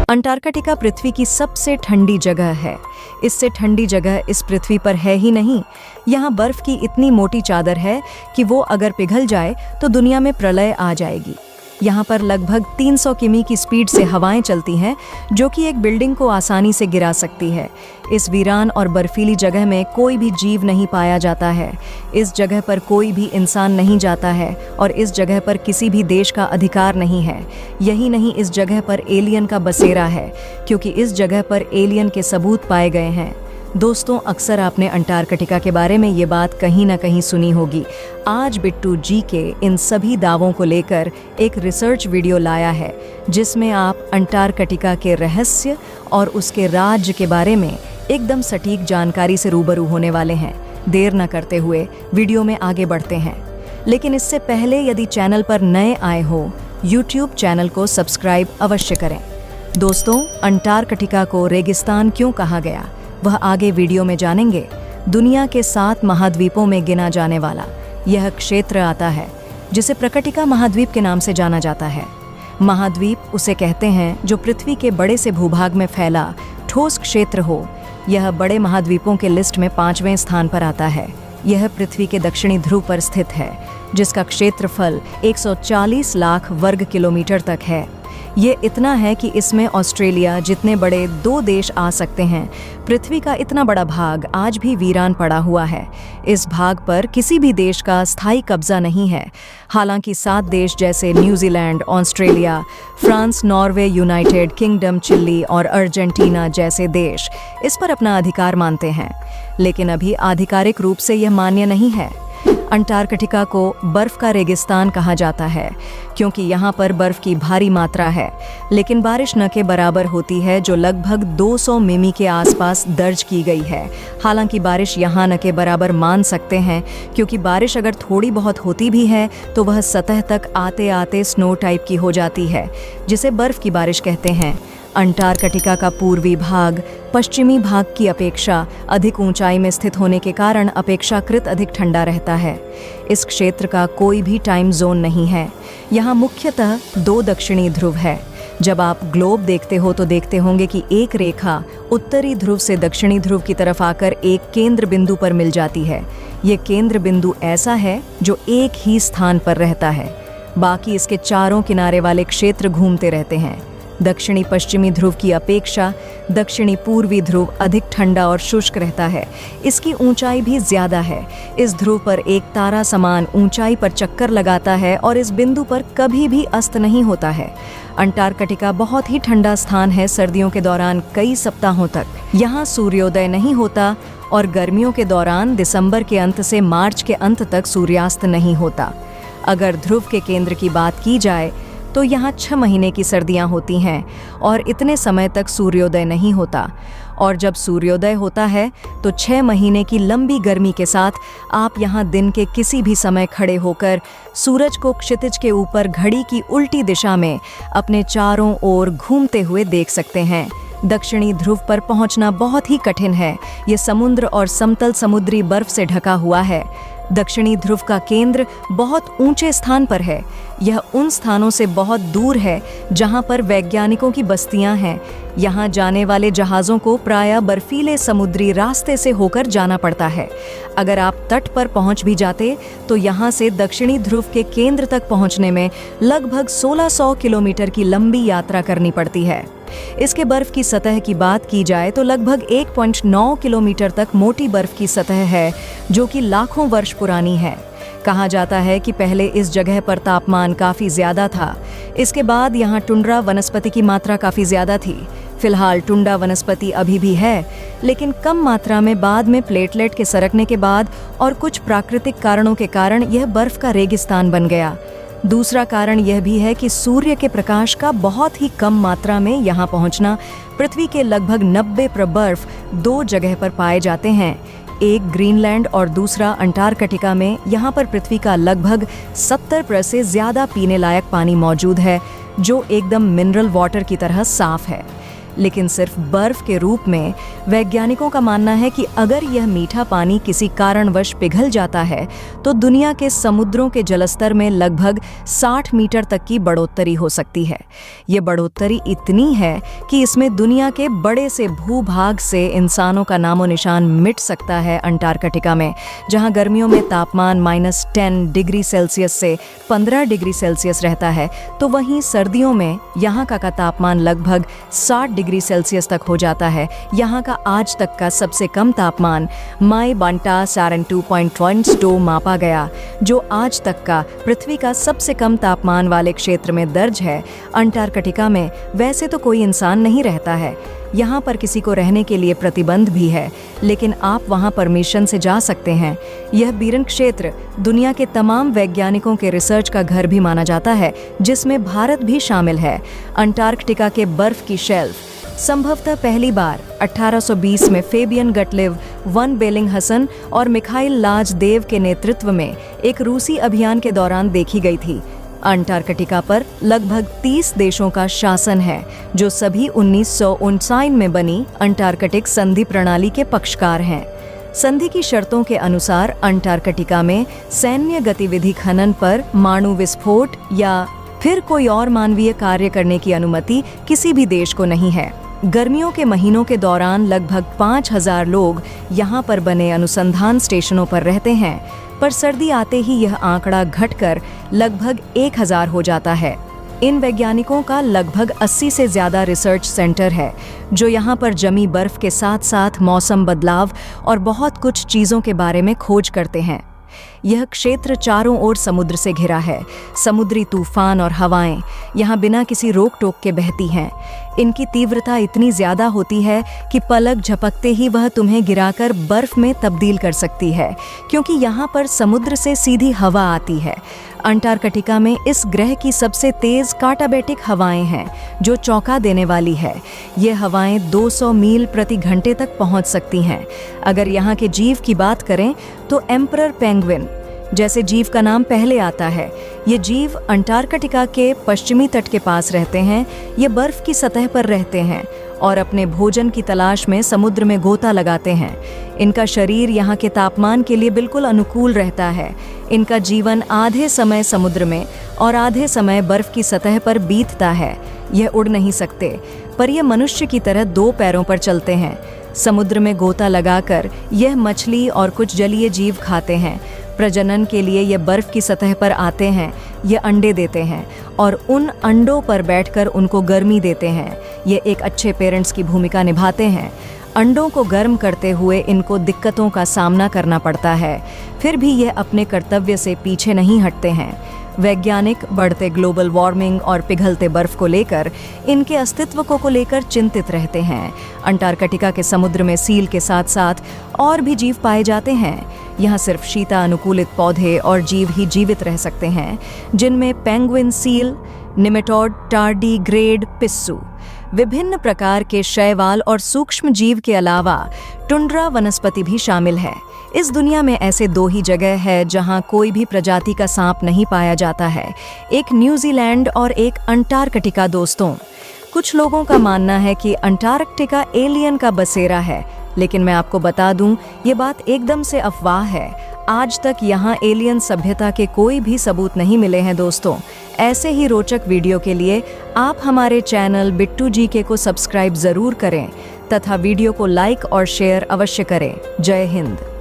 Antarctica पृथ्वी की सबसे ठंडी जगह है। इससे ठंडी जगह इस पृथ्वी पर है ही नहीं। यहाँ बर्फ की इतनी मोटी चादर है कि वो अगर पिघल जाए तो दुनिया में प्रलय आ जाएगी। यहाँ पर लगभग 300 किमी की स्पीड से हवाएं चलती हैं, जो कि एक बिल्डिंग को आसानी से गिरा सकती है। इस वीरान और बर्फीली जगह में कोई भी जीव नहीं पाया जाता है। इस जगह पर कोई भी इंसान नहीं जाता है और इस जगह पर किसी भी देश का अधिकार नहीं है। यही नहीं, इस जगह पर एलियन का बसेरा है, क्योंकि इस जगह पर एलियन के सबूत पाए गए हैं। दोस्तों, अक्सर आपने अंटार्कटिका के बारे में ये बात कहीं ना कहीं सुनी होगी। आज बिट्टू जी के इन सभी दावों को लेकर एक रिसर्च वीडियो लाया है, जिसमें आप अंटार्कटिका के रहस्य और उसके राज्य के बारे में एकदम सटीक जानकारी से रूबरू होने वाले हैं। देर न करते हुए वीडियो में आगे बढ़ते हैं, लेकिन इससे पहले यदि चैनल पर नए आए हो, यूट्यूब चैनल को सब्सक्राइब अवश्य करें। दोस्तों, अंटार्कटिका को रेगिस्तान क्यों कहा गया, वह आगे वीडियो में जानेंगे। दुनिया के 7 महाद्वीपों में गिना जाने वाला यह क्षेत्र आता है, जिसे प्रकटिका महाद्वीप के नाम से जाना जाता है। महाद्वीप उसे कहते हैं जो पृथ्वी के बड़े से भूभाग में फैला ठोस क्षेत्र हो। यह बड़े महाद्वीपों के लिस्ट में 5वें स्थान पर आता है। यह पृथ्वी के दक्षिणी ध्रुव पर स्थित है, जिसका क्षेत्रफल 140 लाख वर्ग किलोमीटर तक है। ये इतना है कि इसमें ऑस्ट्रेलिया जितने बड़े 2 देश आ सकते हैं। पृथ्वी का इतना बड़ा भाग आज भी वीरान पड़ा हुआ है। इस भाग पर किसी भी देश का स्थायी कब्जा नहीं है। हालांकि 7 देश जैसे New Zealand, Australia, France, Norway, United Kingdom, Chile और अर्जेंटीना जैसे देश इस पर अपना अधिकार मानते हैं, लेकिन अभी आधिकारिक रूप से यह मान्य नहीं है। अंटार्कटिका को बर्फ का रेगिस्तान कहा जाता है, क्योंकि यहाँ पर बर्फ की भारी मात्रा है, लेकिन बारिश न के बराबर होती है, जो लगभग 200 मिमी के आसपास दर्ज की गई है। हालांकि बारिश यहाँ न के बराबर मान सकते हैं, क्योंकि बारिश अगर थोड़ी बहुत होती भी है तो वह सतह तक आते आते स्नो टाइप की हो जाती है, जिसे बर्फ की बारिश कहते हैं। अंटार्कटिका का पूर्वी भाग पश्चिमी भाग की अपेक्षा अधिक ऊंचाई में स्थित होने के कारण अपेक्षाकृत अधिक ठंडा रहता है। इस क्षेत्र का कोई भी टाइम जोन नहीं है। यहाँ मुख्यतः 2 दक्षिणी ध्रुव है। जब आप ग्लोब देखते हो तो देखते होंगे कि एक रेखा उत्तरी ध्रुव से दक्षिणी ध्रुव की तरफ आकर एक केंद्र बिंदु पर मिल जाती है। ये केंद्र बिंदु ऐसा है जो एक ही स्थान पर रहता है। बाकी इसके चारों किनारे वाले क्षेत्र घूमते रहते हैं। दक्षिणी पश्चिमी ध्रुव की अपेक्षा दक्षिणी पूर्वी ध्रुव अधिक ठंडा और शुष्क रहता है। इसकी ऊंचाई भी ज्यादा है। इस ध्रुव पर एक तारा समान ऊंचाई पर चक्कर लगाता है और इस बिंदु पर कभी भी अस्त नहीं होता है। अंटार्कटिका बहुत ही ठंडा स्थान है। सर्दियों के दौरान कई सप्ताहों तक यहाँ सूर्योदय नहीं होता और गर्मियों के दौरान दिसंबर के अंत से मार्च के अंत तक सूर्यास्त नहीं होता। अगर ध्रुव के केंद्र की बात की जाए तो यहाँ 6 महीने की सर्दियाँ होती हैं और इतने समय तक सूर्योदय नहीं होता। और जब सूर्योदय होता है तो 6 महीने की लंबी गर्मी के साथ आप यहाँ दिन के किसी भी समय खड़े होकर सूरज को क्षितिज के ऊपर घड़ी की उल्टी दिशा में अपने चारों ओर घूमते हुए देख सकते हैं। दक्षिणी ध्रुव पर पहुँचना बहुत ही कठिन है। ये समुद्र और समतल समुद्री बर्फ से ढका हुआ है। दक्षिणी ध्रुव का केंद्र बहुत ऊंचे स्थान पर है। यह उन स्थानों से बहुत दूर है जहां पर वैज्ञानिकों की बस्तियां हैं। यहां जाने वाले जहाज़ों को प्रायः बर्फीले समुद्री रास्ते से होकर जाना पड़ता है। अगर आप तट पर पहुंच भी जाते तो यहां से दक्षिणी ध्रुव के केंद्र तक पहुंचने में लगभग 1600 किलोमीटर की लंबी यात्रा करनी पड़ती है। इसके बर्फ की सतह की बात की जाए तो लगभग 1.9 किलोमीटर तक मोटी बर्फ की सतह है, जो कि लाखों वर्ष पुरानी है। कहा जाता है कि पहले इस जगह पर तापमान काफ़ी ज़्यादा था। इसके बाद यहाँ टुंड्रा वनस्पति की मात्रा काफ़ी ज़्यादा थी। फिलहाल टुंड्रा वनस्पति अभी भी है, लेकिन कम मात्रा में। बाद में प्लेटलेट के सरकने के बाद और कुछ प्राकृतिक कारणों के कारण यह बर्फ का रेगिस्तान बन गया। दूसरा कारण यह भी है कि सूर्य के प्रकाश का बहुत ही कम मात्रा में यहाँ पहुँचना। पृथ्वी के लगभग 90% बर्फ 2 जगह पर पाए जाते हैं, एक ग्रीनलैंड और दूसरा अंटार्कटिका में। यहाँ पर पृथ्वी का लगभग 70% से ज़्यादा पीने लायक पानी मौजूद है, जो एकदम मिनरल वाटर की तरह साफ है। लेकिन सिर्फ बर्फ के रूप में। वैज्ञानिकों का मानना है कि अगर यह मीठा पानी किसी कारणवश पिघल जाता है तो दुनिया के समुद्रों के जलस्तर में लगभग 60 मीटर तक की बढ़ोतरी हो सकती है। ये बढ़ोतरी इतनी है कि इसमें दुनिया के बड़े से भूभाग से इंसानों का नामो निशान मिट सकता है। अंटार्कटिका में जहां गर्मियों में तापमान -10 डिग्री सेल्सियस से 15 डिग्री सेल्सियस रहता है, तो वहीं सर्दियों में यहाँ का तापमान लगभग 60 डिग्री सेल्सियस तक हो जाता है। यहाँ का आज तक का सबसे कम तापमान माई बांटा सारन 2.12 मापा गया, जो आज तक का पृथ्वी का सबसे कम तापमान वाले क्षेत्र में दर्ज है। अंटार्कटिका में वैसे तो कोई इंसान नहीं रहता है, यहाँ पर किसी को रहने के लिए प्रतिबंध भी है, लेकिन आप वहाँ परमिशन से जा सकते हैं। यह बीरन क्षेत्र दुनिया के तमाम वैज्ञानिकों के रिसर्च का घर भी माना जाता है, जिसमें भारत भी शामिल है। अंटार्कटिका के बर्फ की शेल्फ संभवतः पहली बार 1820 में फेबियन गटलिव, वन बेलिंगहसन और मिखाइल लाजदेव के नेतृत्व में एक रूसी अभियान के दौरान देखी गई थी। अंटार्कटिका पर लगभग 30 देशों का शासन है, जो सभी 1959 में बनी अंटार्कटिक संधि प्रणाली के पक्षकार हैं। संधि की शर्तों के अनुसार अंटार्कटिका में सैन्य गतिविधि, खनन पर माणु विस्फोट या फिर कोई और मानवीय कार्य करने की अनुमति किसी भी देश को नहीं है। गर्मियों के महीनों के दौरान लगभग 5000 लोग यहाँ पर बने अनुसंधान स्टेशनों पर रहते हैं, पर सर्दी आते ही यह आंकड़ा घटकर लगभग 1000 हो जाता है। इन वैज्ञानिकों का लगभग 80 से ज्यादा रिसर्च सेंटर है, जो यहाँ पर जमी बर्फ के साथ साथ मौसम बदलाव और बहुत कुछ चीज़ों के बारे में खोज करते हैं। यह क्षेत्र चारों ओर समुद्र से घिरा है। समुद्री तूफान और हवाएं यहाँ बिना किसी रोक टोक के बहती हैं। इनकी तीव्रता इतनी ज्यादा होती है कि पलक झपकते ही वह तुम्हें गिराकर बर्फ में तब्दील कर सकती है, क्योंकि यहाँ पर समुद्र से सीधी हवा आती है। अंटार्कटिका में इस ग्रह की सबसे तेज काटाबेटिक हवाएं हैं, जो चौंका देने वाली है। ये हवाएं 200 मील प्रति घंटे तक पहुंच सकती हैं। अगर यहाँ के जीव की बात करें तो एम्परर पेंगुइन जैसे जीव का नाम पहले आता है। ये जीव अंटार्कटिका के पश्चिमी तट के पास रहते हैं। ये बर्फ की सतह पर रहते हैं और अपने भोजन की तलाश में समुद्र में गोता लगाते हैं। इनका शरीर यहाँ के तापमान के लिए बिल्कुल अनुकूल रहता है। इनका जीवन आधे समय समुद्र में और आधे समय बर्फ की सतह पर बीतता है। यह उड़ नहीं सकते, पर यह मनुष्य की तरह 2 पैरों पर चलते हैं। समुद्र में गोता लगाकर यह मछली और कुछ जलीय जीव खाते हैं। प्रजनन के लिए ये बर्फ की सतह पर आते हैं। ये अंडे देते हैं और उन अंडों पर बैठकर उनको गर्मी देते हैं। ये एक अच्छे पेरेंट्स की भूमिका निभाते हैं। अंडों को गर्म करते हुए इनको दिक्कतों का सामना करना पड़ता है, फिर भी ये अपने कर्तव्य से पीछे नहीं हटते हैं। वैज्ञानिक बढ़ते ग्लोबल वार्मिंग और पिघलते बर्फ को लेकर इनके अस्तित्व को लेकर चिंतित रहते हैं। अंटार्कटिका के समुद्र में सील के साथ साथ और भी जीव पाए जाते हैं। यहाँ सिर्फ शीता अनुकूलित पौधे और जीव ही जीवित रह सकते हैं, जिनमें पेंगुइन, सील, निमेटोड, टार्डीग्रेड, पिस्सू, विभिन्न प्रकार के शैवाल और सूक्ष्म जीव के अलावा टुंड्रा वनस्पति भी शामिल है। इस दुनिया में ऐसे 2 ही जगह है जहां कोई भी प्रजाति का सांप नहीं पाया जाता है, एक न्यूजीलैंड और एक अंटार्कटिका। दोस्तों, कुछ लोगों का मानना है कि अंटार्कटिका एलियन का बसेरा है, लेकिन मैं आपको बता दूं, ये बात एकदम से अफवाह है। आज तक यहाँ एलियन सभ्यता के कोई भी सबूत नहीं मिले हैं। दोस्तों, ऐसे ही रोचक वीडियो के लिए आप हमारे चैनल बिट्टू जीके को सब्सक्राइब जरूर करें तथा वीडियो को लाइक और शेयर अवश्य करें। जय हिंद।